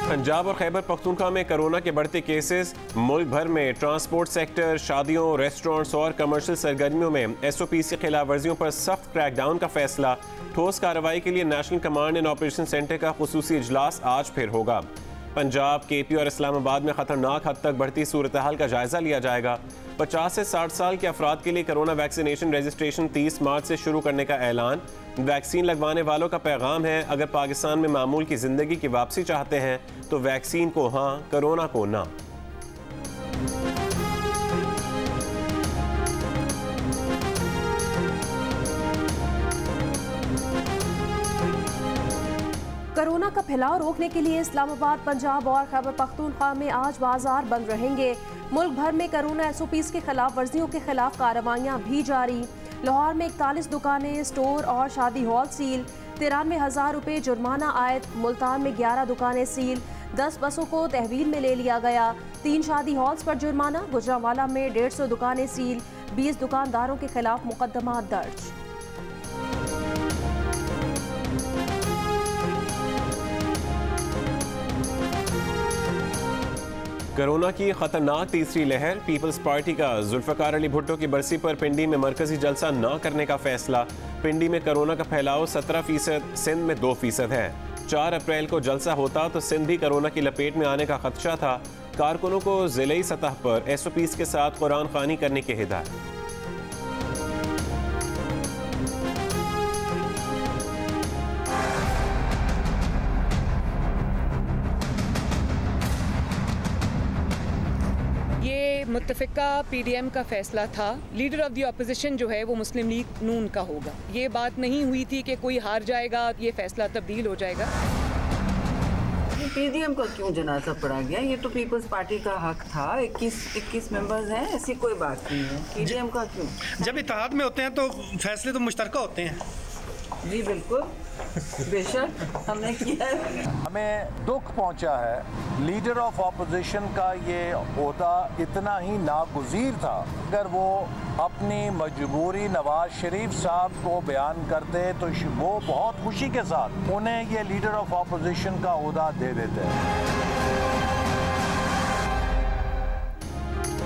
पंजाब और खैबर पख्तूनख्वा में कोरोना के बढ़ते केसेस। मुल्क भर में ट्रांसपोर्ट सेक्टर, शादियों, रेस्टोरेंट्स और कमर्शियल सरगर्मियों में SOPs की खिलाफ वर्जियों पर सख्त क्रैकडाउन का फैसला। ठोस कार्रवाई के लिए national command and operation centre का खुसूसी इजलास आज फिर होगा। पंजाब, KP और इस्लामाबाद में खतरनाक हद तक बढ़ती सूरत हाल का जायजा लिया जाएगा। 50 से 60 साल के अफराद के लिए कोरोना वैक्सीनेशन रजिस्ट्रेशन 30 मार्च से शुरू करने का ऐलान। वैक्सीन लगवाने वालों का पैगाम है, अगर पाकिस्तान में मामूल की जिंदगी की वापसी चाहते हैं तो वैक्सीन को हाँ, कोरोना को ना। कोरोना का फैलाव रोकने के लिए इस्लामाबाद, पंजाब और खैबर पख्तूनख्वा में आज बाजार बंद रहेंगे। मुल्क भर में कोरोना SOPs के खिलाफ वर्जियों के खिलाफ कार्रवाइयाँ भी जारी। लाहौर में 41 दुकानें, स्टोर और शादी हॉल सील। 93,000 रुपये जुर्माना आयद। मुल्तान में 11 दुकानें सील। 10 बसों को तहवील में ले लिया गया। 3 शादी हॉल्स पर जुर्माना। गुजरांवाला में 150 दुकानें सील। 20 दुकानदारों के खिलाफ मुकदमा दर्ज। कोरोना की खतरनाक तीसरी लहर। पीपल्स पार्टी का जुल्फकार अली भुट्टो की बरसी पर पिंडी में मरकजी जलसा न करने का फैसला। पिंडी में कोरोना का फैलाव 17%, सिंध में 2% है। 4 अप्रैल को जलसा होता तो सिंध भी कोरोना की लपेट में आने का खदशा था। कारकुनों को जिले सतह पर SOPs के साथ कुरान खानी करने की हिदायत। मुत्तफ़िका PDM का फैसला था। लीडर ऑफ द अपोजिशन जो है वो मुस्लिम लीग नून का होगा। ये बात नहीं हुई थी कि कोई हार जाएगा, ये फैसला तब्दील हो जाएगा। PDM का क्यों जनाजा पड़ा गया? ये तो पीपल्स पार्टी का हक था। 21 मेंबर्स हैं, ऐसी कोई बात नहीं है। PDM का क्यों? जब इत्तेहाद में होते हैं तो फैसले तो मुश्तरका होते हैं। जी बिल्कुल, बेशक हमने किया है। हमें दुख पहुंचा है। लीडर ऑफ ऑपोजिशन का ये ओहदा इतना ही नागुज़ीर था। अगर वो अपनी मजबूरी नवाज शरीफ साहब को बयान करते तो वो बहुत खुशी के साथ उन्हें ये लीडर ऑफ ऑपोजिशन का ओहदा दे देते।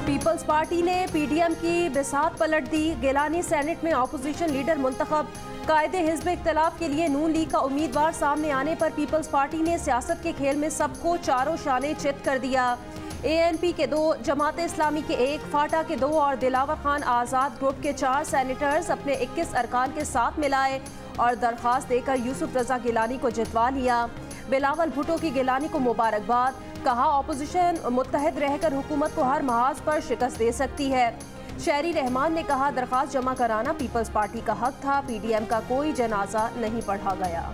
पीपल्स पार्टी ने PDM की बिसात पलट दी। गिलानी सेनेट में ऑपोजिशन लीडर मुंतखब। कायदे हिज़्ब इख्तिलाफ के लिए नून लीग का उम्मीदवार सामने आने पर पीपल्स पार्टी ने सियासत के खेल में सबको चारों शाने चित कर दिया। ANP के 2, जमात इस्लामी के 1, फाटा के 2 और दिलावर खान आज़ाद ग्रुप के 4 सेनेटर्स अपने 21 अरकान के साथ मिलाए और दरख्वास्त देकर यूसुफ रजा गिलानी को जितवा लिया। बिलावल भुट्टो की गिलानी को मुबारकबाद। कहा ऑपोजिशन मुत्तहद रहकर हुकूमत को हर महाज पर शिकस्त दे सकती है। शहरी रहमान ने कहा दरख्वास्त जमा कराना पीपल्स पार्टी का हक था। PDM का कोई जनाजा नहीं पढ़ा गया।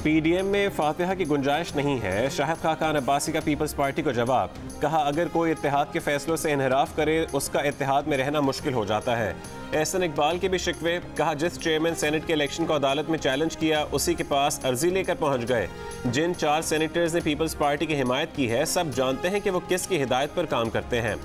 PDM में फातिहा की गुंजाइश नहीं है। शाहिद खान अब्बासी का पीपल्स पार्टी को जवाब। कहा अगर कोई इत्तेहाद के फैसलों से इनहराफ करे उसका इत्तेहाद में रहना मुश्किल हो जाता है। एहसन इकबाल के भी शिकवे। कहा जिस चेयरमैन सेनेट के इलेक्शन को अदालत में चैलेंज किया उसी के पास अर्जी लेकर पहुंच गए। जिन 4 सेनेटर्स ने पीपल्स पार्टी की हिमायत की है सब जानते हैं कि वो किसकी हिदायत पर काम करते हैं।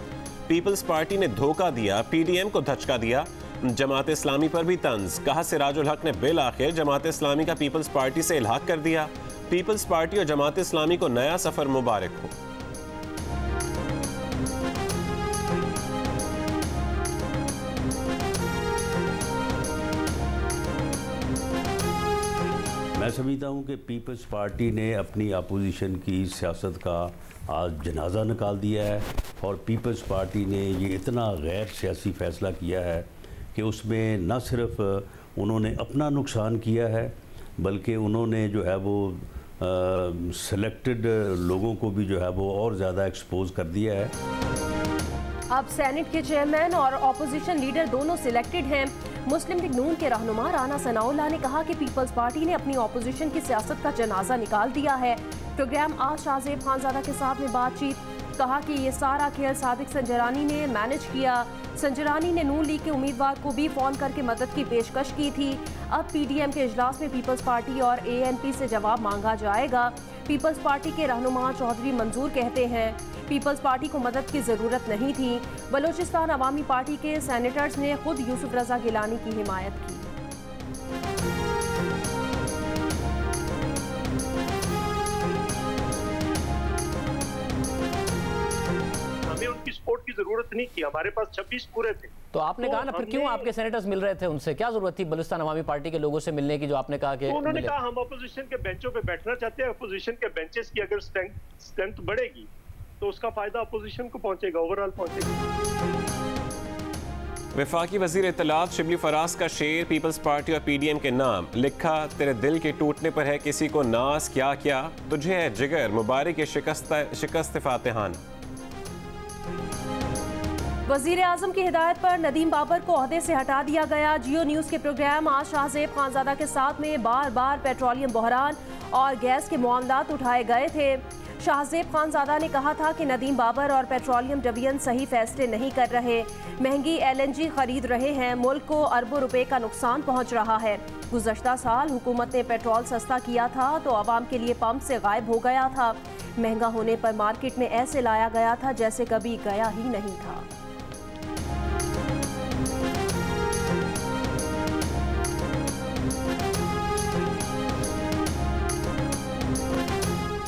पीपल्स पार्टी ने धोखा दिया, PDM को धचका दिया। जमात इस्लामी पर भी तंज। कहा सिराजुल हक ने बिल आखिर जमात इस्लामी का पीपल्स पार्टी से इल्हाक कर दिया। पीपल्स पार्टी और जमात इस्लामी को नया सफर मुबारक हो। मैं समझता हूँ कि पीपल्स पार्टी ने अपनी अपोजिशन की सियासत का आज जनाजा निकाल दिया है और पीपल्स पार्टी ने ये इतना गैर सियासी फ़ैसला किया है कि उसमें न सिर्फ उन्होंने अपना नुकसान किया है बल्कि उन्होंने जो है वो सिलेक्टेड लोगों को भी जो है वो और ज़्यादा एक्सपोज कर दिया है। अब सेनेट के चेयरमैन और ऑपोजिशन लीडर दोनों सिलेक्टेड हैं। मुस्लिम लीग नून के रहनुमा राना सनाउल्लाह ने कहा कि पीपल्स पार्टी ने अपनी ऑपोजिशन की सियासत का जनाजा निकाल दिया है। प्रोग्राम आज शाहजेब खानजादा के साथ में बातचीत। कहा कि ये सारा खेल सादिक संजरानी ने मैनेज किया। संजरानी ने नून लीग के उम्मीदवार को भी फ़ोन करके मदद की पेशकश की थी। अब PDM के इजलास में पीपल्स पार्टी और ANP से जवाब मांगा जाएगा। पीपल्स पार्टी के रहनुमा चौधरी मंजूर कहते हैं पीपल्स पार्टी को मदद की ज़रूरत नहीं थी। बलोचिस्तान अवामी पार्टी के सेनेटर्स ने खुद यूसुफ रजा गिलानी की हिमायत की। हमें उनकी सपोर्ट की जरूरत नहीं थी, हमारे पास 26 पूरे थे। तो आपने कहा ना, फिर क्यों आपके सेनेटर्स मिल रहे थे उनसे? क्या जरूरत थी बलूचिस्तान अवामी पार्टी के लोगों से मिलने की, जो आपने कहा कि तो उन्होंने कहा हम अपोजिशन के बेंचों पे बैठना चाहते हैं, अपोजिशन के बेंचेस की अगर स्ट्रेंथ बढ़ेगी तो उसका फायदा अपोजिशन को पहुंचेगा, ओवरऑल पहुंचेगा। वफाकी वजीर इत्तलात शिबली फराज का शेर पीपल्स पार्टी और PDM के नाम लिखा, तेरे दिल के टूटने पर है किसी को नाज, क्या क्या तुझे है जिगर, मुबारक के शिकस्त फातिहान। वजीर आजम की हिदायत पर नदीम बाबर को ओहदे से हटा दिया गया। जियो न्यूज़ के प्रोग्राम आज शाहजेब खानजादा के साथ में बार बार पेट्रोलियम बहरान और गैस के मामलात उठाए गए थे। शाहजेब खानजादा ने कहा था कि नदीम बाबर और पेट्रोलियम डिवीजन सही फैसले नहीं कर रहे, महंगी LNG खरीद रहे हैं, मुल्क को अरबों रुपए का नुकसान पहुंच रहा है। गुज़श्ता साल हुकूमत ने पेट्रोल सस्ता किया था तो आवाम के लिए पंप से गायब हो गया था, महंगा होने पर मार्केट में ऐसे लाया गया था जैसे कभी गया ही नहीं था।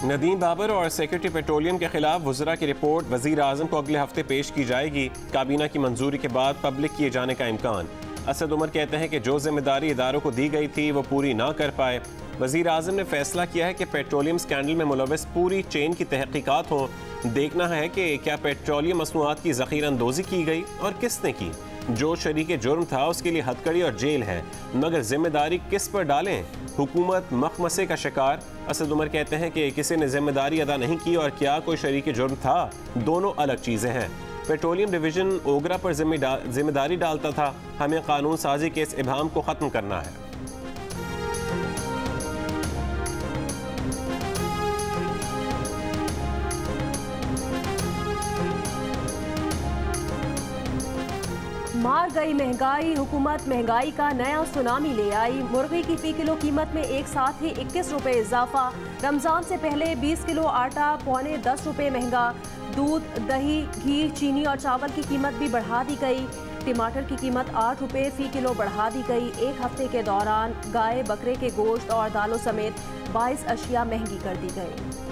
नदीम बाबर और सेक्रेटरी पेट्रोलियम के खिलाफ वज़रा की रिपोर्ट वज़ीर आज़म को अगले हफ्ते पेश की जाएगी। काबीना की मंजूरी के बाद पब्लिक किए जाने का इम्कान। असद उमर कहते हैं कि जो जिम्मेदारी इदारों को दी गई थी वो पूरी ना कर पाए। वज़ीर आज़म ने फैसला किया है कि पेट्रोलियम स्कैंडल में मुलव्वस पूरी चेन की तहकीकात हों। देखना है कि क्या पेट्रोलियम मसनूआत की ज़ख़ीरा अंदोज़ी की गई और किसने की। जो शरीके जुर्म था उसके लिए हथकड़ी और जेल है, मगर जिम्मेदारी किस पर डालें? हुकूमत मखमसे का शिकार। असद उमर कहते हैं कि किसी ने जिम्मेदारी अदा नहीं की और क्या कोई शरीके जुर्म था, दोनों अलग चीज़ें हैं। पेट्रोलियम डिवीजन ओगरा पर जिम्मेदारी डालता था, हमें कानून साजी के इस इबाम को ख़त्म करना है। मार गई महंगाई, हुकूमत महंगाई का नया सुनामी ले आई। मुर्गी की फी किलो कीमत में एक साथ ही 21 रुपये इजाफा। रमज़ान से पहले 20 किलो आटा पौने 10 रुपये महंगा। दूध, दही, घी, चीनी और चावल की कीमत भी बढ़ा दी गई। टमाटर की कीमत 8 रुपये फी किलो बढ़ा दी गई। एक हफ्ते के दौरान गाय, बकरे के गोश्त और दालों समेत 22 अशिया महंगी कर दी गई।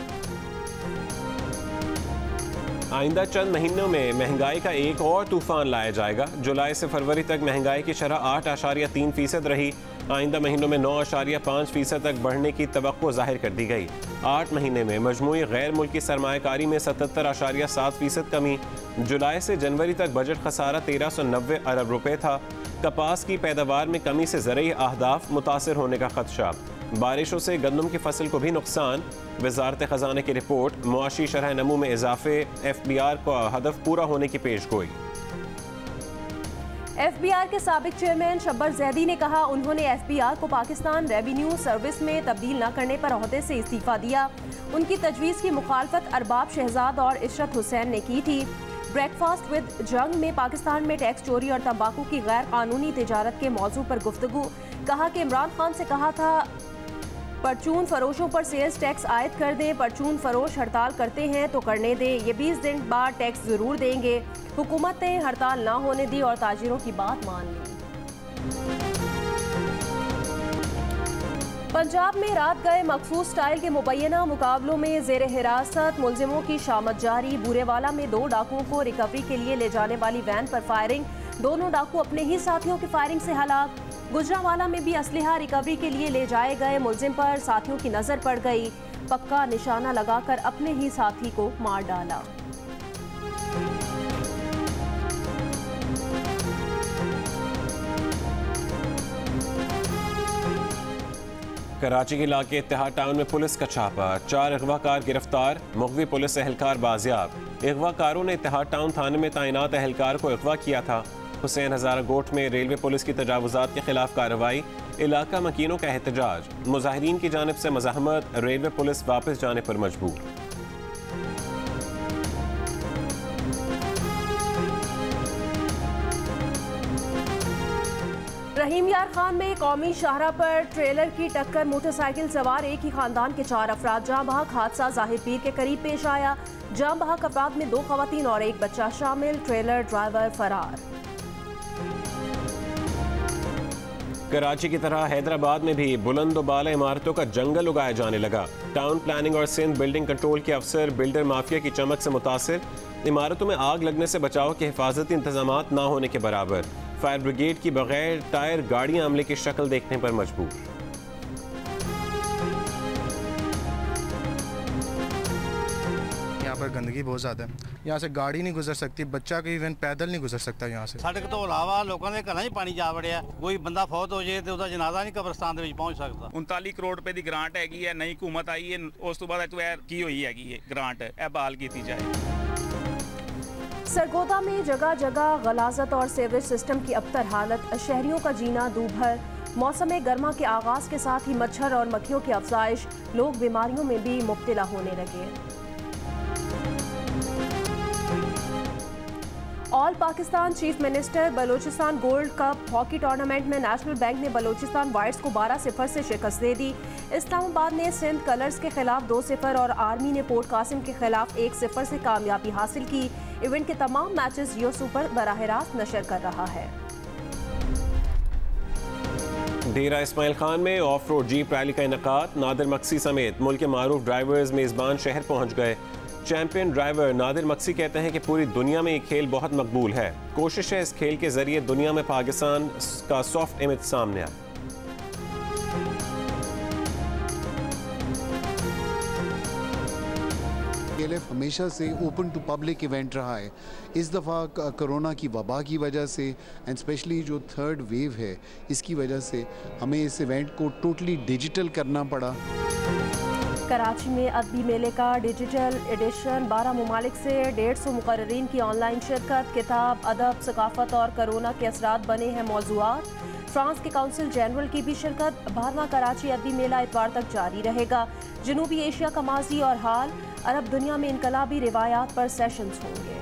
आइंदा चंद महीनों में महंगाई का एक और तूफान लाया जाएगा। जुलाई से फरवरी तक महंगाई की शरह 8.3% रही। आइंदा महीनों में 9.5% तक बढ़ने की तवक्को जाहिर कर दी गई। 8 महीने में मजमूई गैर मुल्की सरमायाकारी में 77.7% कमी। जुलाई से जनवरी तक बजट खसारा 1390 अरब रुपए था। कपास की पैदावार में कमी से ज़रूरी अहदाफ मुतासर होने का खदशा। बारिशों से गंदम की फसल को भी नुकसान। वजारत ख़जाने की रिपोर्ट, मुआशी शरह नमू में इजाफे, FBR का हदफ पूरा होने की पेशगोई। FBR के साबिक चेयरमैन शब्बर जैदी ने कहा उन्होंने FBR को पाकिस्तान रेवेन्यू सर्विस में तब्दील न करने पर ओहदे से इस्तीफा दिया। उनकी तजवीज़ की मुखालफत अरबाब शहजाद और इशरत हुसैन ने की थी। ब्रेकफास्ट विद जंग में पाकिस्तान में टैक्स चोरी और तंबाकू की गैर कानूनी तिजारत के मौजू पर गुफ्तगू। कहा कि इमरान खान से कहा था परचून फरोशों पर सेल्स टैक्स आयद कर दें। परचून फरोश हड़ताल करते हैं तो करने दें, ये 20 दिन बाद टैक्स जरूर देंगे। हुकूमत ने हड़ताल ना होने दी और ताजिरों की बात मान ली। पंजाब में रात गए मखसूस स्टाइल के मुबैना मुकाबलों में जेर हिरासत मुलजिमों की शामत जारी। बूरेवाला में 2 डाकुओं को रिकवरी के लिए ले जाने वाली वैन पर फायरिंग। दोनों डाकू अपने ही साथियों की फायरिंग से हलाक। गुजरावाला में भी असलहा रिकवरी के लिए ले जाए गए मुलजिम पर साथियों की नजर पड़ गई। पक्का निशाना लगाकर अपने ही साथी को मार डाला। कराची के इलाके इत्तेहाद टाउन में पुलिस का छापा, 4 अगवाकार गिरफ्तार, मुगवी पुलिस एहलकार बाजियाब। अगवाकारों ने इत्तेहाद टाउन थाने में तैनात एहलकार को अगवा किया था। हुसैन हज़ारा गोट में रेलवे पुलिस की तजावुज़ात के खिलाफ कार्रवाई, इलाका मकीनों का एहतजाज। मुजाहिरीन की जानिब से मज़ाहमत, रेलवे पुलिस वापस जाने पर मजबूर। रहीम यार खान में कौमी शाहरा पर ट्रेलर की टक्कर, मोटरसाइकिल सवार एक ही खानदान के 4 अफराद जाँ बहक। हादसा जाहिर पीर के करीब पेश आया। जाँ बहक अफराद में 2 खवातीन और 1 बच्चा शामिल। ट्रेलर ड्राइवर फरार। कराची की तरह हैदराबाद में भी बुलंद बाला इमारतों का जंगल उगाया जाने लगा। टाउन प्लानिंग और सिंध बिल्डिंग कंट्रोल के अफसर बिल्डर माफिया की चमक से मुतासिर, इमारतों में आग लगने से बचाव के हिफाजती इंतजाम ना होने के बराबर। फायर ब्रिगेड की बगैर टायर गाड़ियां अमले की शक्ल देखने पर मजबूर। यहाँ पर गंदगी बहुत ज़्यादा है, यहाँ से गाड़ी नहीं गुजर सकती, बच्चा भी इवन पैदल नहीं गुजर सकता यहाँ से। सड़क तो अलावा लोगों के घर पानी जा वड़िया, कोई बंदा फौत हो जाए तो उसका जनाजा नहीं कब्रिस्तान ਦੇ ਵਿੱਚ ਪਹੁੰਚ ਸਕਦਾ। 39 ਕਰੋੜ ਰੁਪਏ ਦੀ ਗ੍ਰਾਂਟ ਹੈਗੀ ਹੈ, ਨਈ ਹਕੂਮਤ ਆਈ ਹੈ, ਉਸ ਤੋਂ ਬਾਅਦ ਕੀ ਹੋਈ ਹੈਗੀ ਹੈ ਗ੍ਰਾਂਟ, ਇਹ ਬਹਾਲ ਕੀਤੀ ਜਾਏ। सरगोदा में जगह जगह गलाजत और सीवरेज सिस्टम की अबतर हालत, शहरियों का जीना दूभर। मौसम गर्मा के आगाज के साथ ही मच्छर और मक्खियों की अफजाइश, लोग बीमारियों में भी मुब्तला होने लगे। All Pakistan chief minister Balochistan gold cup hockey tournament में नेशनल बैंक ने बलोचिस्तान वाइट्स को 12-0 से शिकस्त दे दी। इस्लामाबाद ने सिंध कलर्स के खिलाफ 2-0 और आर्मी ने पोर्ट कासिम के खिलाफ 1-0 से कामयाबी हासिल की। इवेंट के तमाम मैचेस जियो सुपर बराह रास्त नशर कर रहा है। डेरा इस्माइल खान में ऑफ रोड जीप रैली का इनेकाद, नादिर मक्सी समेत मुल्क के मारूफ ड्राइवर्स मेज़बान शहर पहुंच गए। चैंपियन ड्राइवर नादिर मक्सी कहते हैं कि पूरी दुनिया में ये खेल बहुत मकबूल है। कोशिश है इस खेल के जरिए दुनिया में पाकिस्तान का सॉफ्ट इमेज सामने आए। KLF हमेशा से ओपन टू पब्लिक इवेंट रहा है। इस दफ़ा कोरोना की वबा की वजह से एंड स्पेशली जो थर्ड वेव है इसकी वजह से हमें इस इवेंट को टोटली डिजिटल करना पड़ा। कराची में अदबी मेले का डिजिटल एडिशन, 12 ममालिक से 150 मुकर्रीन की ऑनलाइन शिरकत। किताब, अदब, सकाफत और कोरोना के असरात बने हैं मौज़ूआत। फ्रांस के काउंसिल जनरल की भी शिरकत। 12वां कराची अदबी मेला इतवार तक जारी रहेगा। जनूबी एशिया का माजी और हाल, अरब दुनिया में इनकलाबी रिवायात पर सेशंस होंगे।